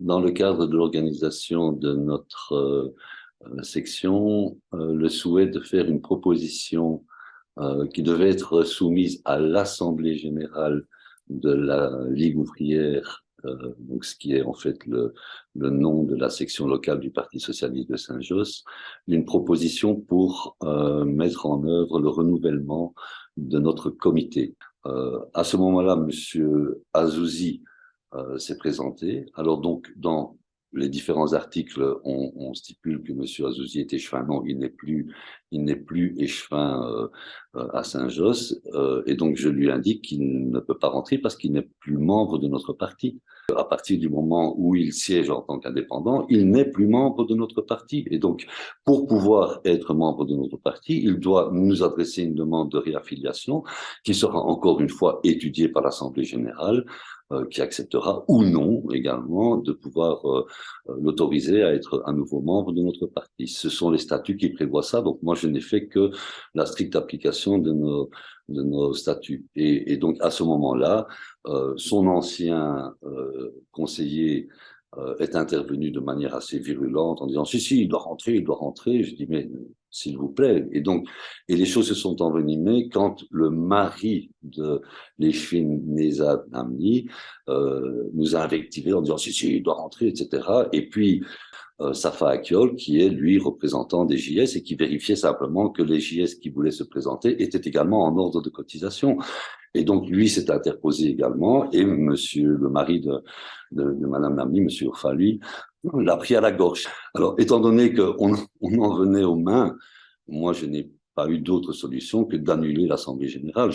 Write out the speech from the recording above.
dans le cadre de l'organisation de notre section, le souhait de faire une proposition qui devait être soumise à l'Assemblée générale de la Ligue ouvrière, donc ce qui est en fait le nom de la section locale du Parti socialiste de Saint-Josse, une proposition pour mettre en œuvre le renouvellement de notre comité. À ce moment-là, Monsieur Azouzi s'est présenté. Alors donc, dans les différents articles, on stipule que M. Azouzi est échevin. Non, il n'est plus échevin à Saint-Josse. Et donc, je lui indique qu'il ne peut pas rentrer parce qu'il n'est plus membre de notre parti. À partir du moment où il siège en tant qu'indépendant, il n'est plus membre de notre parti. Et donc, pour pouvoir être membre de notre parti, il doit nous adresser une demande de réaffiliation qui sera encore une fois étudiée par l'Assemblée générale, qui acceptera ou non également de pouvoir l'autoriser à être un nouveau membre de notre parti. Ce sont les statuts qui prévoient ça, donc moi je n'ai fait que la stricte application de nos statuts. Et donc à ce moment-là, son ancien conseiller est intervenu de manière assez virulente en disant « Si, il doit rentrer, il doit rentrer ». Je dis « Mais s'il vous plaît ». Et les choses se sont envenimées quand le mari de l'échevine Nezad Namli nous a invectivés en disant « Si, il doit rentrer », etc. Et puis, Safa Akiol, qui est, lui, représentant des JS et qui vérifiait simplement que les JS qui voulaient se présenter étaient également en ordre de cotisation. Et donc, lui s'est interposé également, et monsieur, le mari de madame Namli, monsieur Urfali, l'a pris à la gorge. Alors, étant donné qu'on en venait aux mains, moi, je n'ai pas eu d'autre solution que d'annuler l'Assemblée générale.